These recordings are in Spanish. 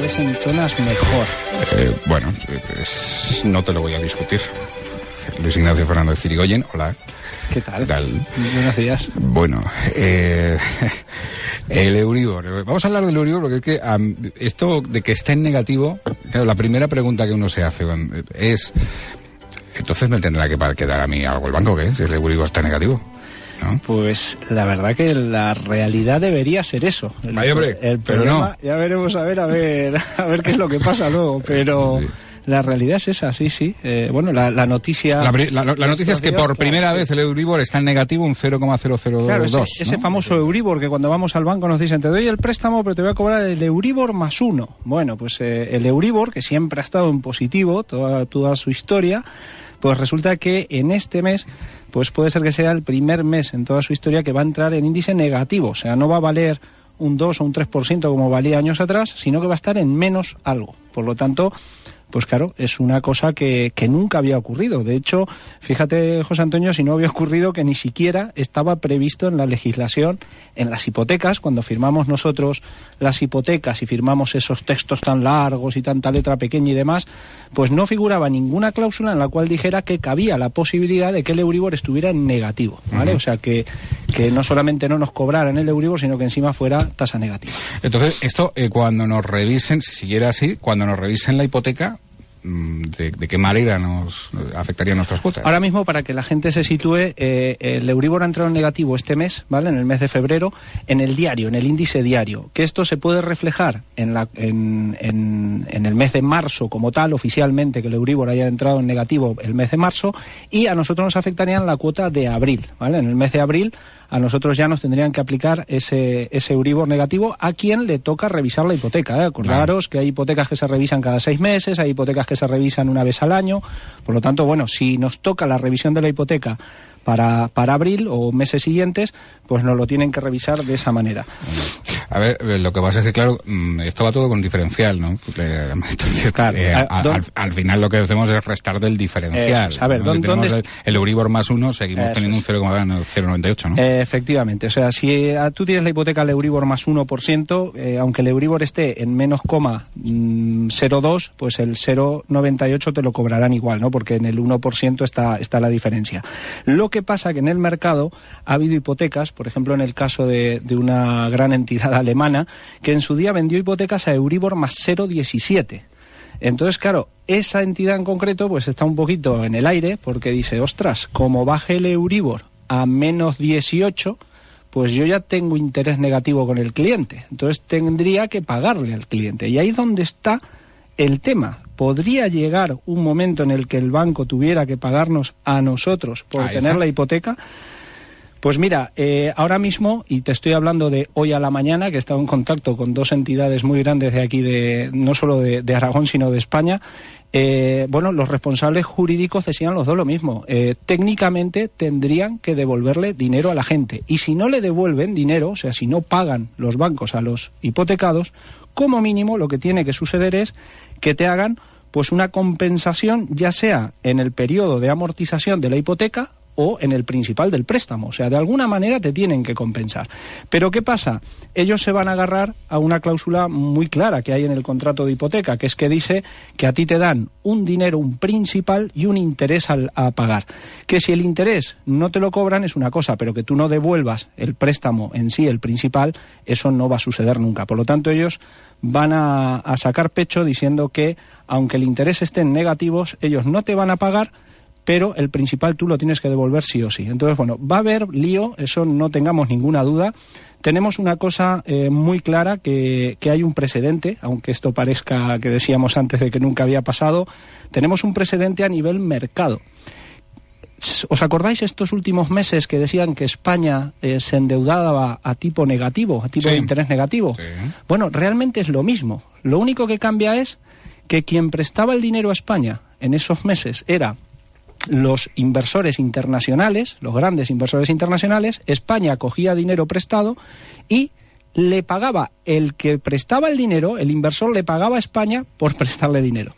desentonas mejor. Bueno, no te lo voy a discutir. Luis Ignacio Fernández Cirigoyen, hola. ¿Qué tal? ¿Qué tal? Buenos días. Bueno, el Euribor. Vamos a hablar del Euribor porque es que esto de que esté en negativo, claro, la primera pregunta que uno se hace es, entonces me tendrá que dar a mí algo el banco, ¿qué? Si el Euribor está negativo, ¿no? Pues la verdad que la realidad debería ser eso. Vaya, hombre, el pero problema, no. ya veremos a ver qué es lo que pasa luego, pero... Sí. La realidad es esa, sí. Bueno, la noticia... La noticia es que por primera vez el Euribor está en negativo un 0,002. Claro, ese famoso Euribor que cuando vamos al banco nos dicen, te doy el préstamo, pero te voy a cobrar el Euribor más 1. Bueno, pues el Euribor, que siempre ha estado en positivo toda su historia, pues resulta que en este mes, pues puede ser que sea el primer mes en toda su historia que va a entrar en índice negativo. O sea, no va a valer un 2 o un 3% como valía años atrás, sino que va a estar en menos algo. Por lo tanto... Pues claro, es una cosa que nunca había ocurrido. De hecho, fíjate, José Antonio, si no había ocurrido que ni siquiera estaba previsto en la legislación, en las hipotecas, cuando firmamos nosotros las hipotecas y firmamos esos textos tan largos y tanta letra pequeña y demás, pues no figuraba ninguna cláusula en la cual dijera que cabía la posibilidad de que el Euribor estuviera en negativo, ¿vale? O sea, que no solamente no nos cobraran el Euribor, sino que encima fuera tasa negativa. Entonces, esto cuando nos revisen, si siguiera así, cuando nos revisen la hipoteca, ¿de qué manera nos afectarían nuestras cuotas? Ahora mismo, para que la gente se sitúe, el Euribor ha entrado en negativo este mes, ¿vale? En el mes de febrero, en el diario, en el índice diario. Que esto se puede reflejar en el mes de marzo como tal, oficialmente, que el Euribor haya entrado en negativo el mes de marzo, y a nosotros nos afectarían la cuota de abril, ¿vale? En el mes de abril a nosotros ya nos tendrían que aplicar ese Euribor negativo a quien le toca revisar la hipoteca, ¿eh? Acordaros que hay hipotecas que se revisan cada 6 meses, hay hipotecas que se revisan una vez al año. Por lo tanto, bueno, si nos toca la revisión de la hipoteca para abril o meses siguientes, pues nos lo tienen que revisar de esa manera. A ver, lo que pasa es que, claro, esto va todo con diferencial, ¿no? Entonces, claro, al final lo que hacemos es restar del diferencial. A ver, ¿no? ¿dónde el Euribor más 1, seguimos teniendo un 0,098, ¿no? Efectivamente, o sea, si tú tienes la hipoteca al Euribor más 1%, aunque el Euribor esté en menos 0,02, pues el 0,98 te lo cobrarán igual, ¿no? Porque en el 1% está la diferencia. Lo que pasa que en el mercado ha habido hipotecas, por ejemplo en el caso de una gran entidad alemana, que en su día vendió hipotecas a Euribor más 0,17. Entonces, claro, esa entidad en concreto pues está un poquito en el aire porque dice, ostras, como baje el Euribor a menos 18, pues yo ya tengo interés negativo con el cliente. Entonces tendría que pagarle al cliente. Y ahí es donde está el tema. ¿Podría llegar un momento en el que el banco tuviera que pagarnos a nosotros por tener la hipoteca? Pues mira, ahora mismo, y te estoy hablando de hoy a la mañana, que he estado en contacto con 2 entidades muy grandes de aquí, no solo de Aragón, sino de España, bueno, los responsables jurídicos decían los dos lo mismo. Técnicamente tendrían que devolverle dinero a la gente. Y si no le devuelven dinero, o sea, si no pagan los bancos a los hipotecados, como mínimo lo que tiene que suceder es que te hagan pues una compensación, ya sea en el periodo de amortización de la hipoteca o en el principal del préstamo. O sea, de alguna manera te tienen que compensar. Pero ¿qué pasa? Ellos se van a agarrar a una cláusula muy clara que hay en el contrato de hipoteca, que es que dice que a ti te dan un dinero, un principal y un interés a pagar. Que si el interés no te lo cobran es una cosa, pero que tú no devuelvas el préstamo en sí, el principal, eso no va a suceder nunca. Por lo tanto, ellos van a sacar pecho diciendo que, aunque el interés esté en negativos, ellos no te van a pagar, pero el principal tú lo tienes que devolver sí o sí. Entonces, bueno, va a haber lío, eso no tengamos ninguna duda. Tenemos una cosa muy clara, que hay un precedente, aunque esto parezca que decíamos antes de que nunca había pasado, tenemos un precedente a nivel mercado. ¿Os acordáis estos últimos meses que decían que España se endeudaba a tipo negativo, a tipo de interés negativo? Sí. Bueno, realmente es lo mismo. Lo único que cambia es que quien prestaba el dinero a España en esos meses era los inversores internacionales, los grandes inversores internacionales. España cogía dinero prestado y le pagaba el que prestaba el dinero, el inversor le pagaba a España por prestarle dinero.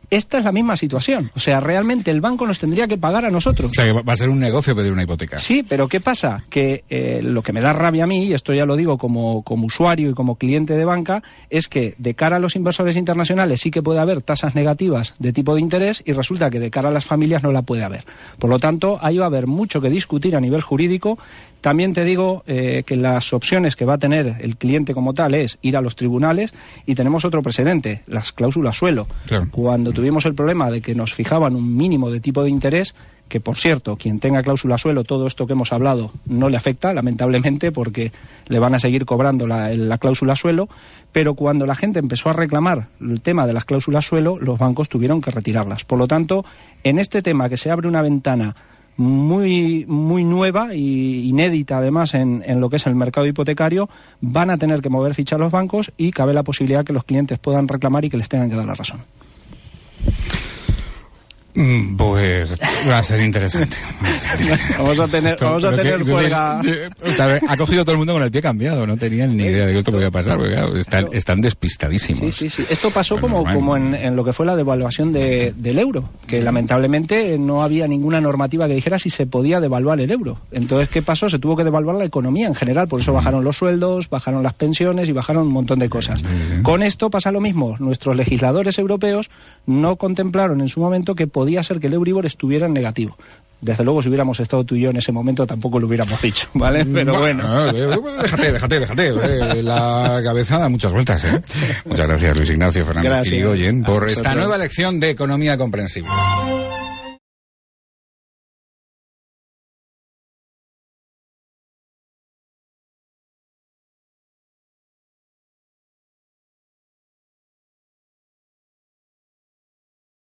Esta es la misma situación. O sea, realmente el banco nos tendría que pagar a nosotros. O sea, que va a ser un negocio pedir una hipoteca. Sí, pero ¿qué pasa? Que lo que me da rabia a mí, y esto ya lo digo como usuario y como cliente de banca, es que de cara a los inversores internacionales sí que puede haber tasas negativas de tipo de interés y resulta que de cara a las familias no la puede haber. Por lo tanto, ahí va a haber mucho que discutir a nivel jurídico. También te digo que las opciones que va a tener el cliente como tal es ir a los tribunales, y tenemos otro precedente, las cláusulas suelo. Claro. Cuando tuvimos el problema de que nos fijaban un mínimo de tipo de interés, que por cierto, quien tenga cláusula suelo, todo esto que hemos hablado no le afecta, lamentablemente, porque le van a seguir cobrando la cláusula suelo, pero cuando la gente empezó a reclamar el tema de las cláusulas suelo, los bancos tuvieron que retirarlas. Por lo tanto, en este tema que se abre una ventana muy nueva y inédita además en lo que es el mercado hipotecario, van a tener que mover ficha los bancos y cabe la posibilidad que los clientes puedan reclamar y que les tengan que dar la razón. Pues va a ser interesante. Vamos a tener huelga. Ha cogido todo el mundo con el pie cambiado, no tenían ni idea de que esto podía pasar, porque claro, están despistadísimos. Sí. Esto pasó como en lo que fue la devaluación del euro, que lamentablemente no había ninguna normativa que dijera si se podía devaluar el euro. Entonces, ¿qué pasó? Se tuvo que devaluar la economía en general, por eso bajaron los sueldos, bajaron las pensiones y bajaron un montón de cosas. Con esto pasa lo mismo. Nuestros legisladores europeos no contemplaron en su momento que podía ser que el Euribor estuviera en negativo. Desde luego, si hubiéramos estado tú y yo en ese momento, tampoco lo hubiéramos dicho, ¿vale? Pero bueno. Déjate. La cabeza da muchas vueltas, ¿eh? Muchas gracias, Luis Ignacio Fernández Irigoyen, por esta nueva lección de economía comprensible.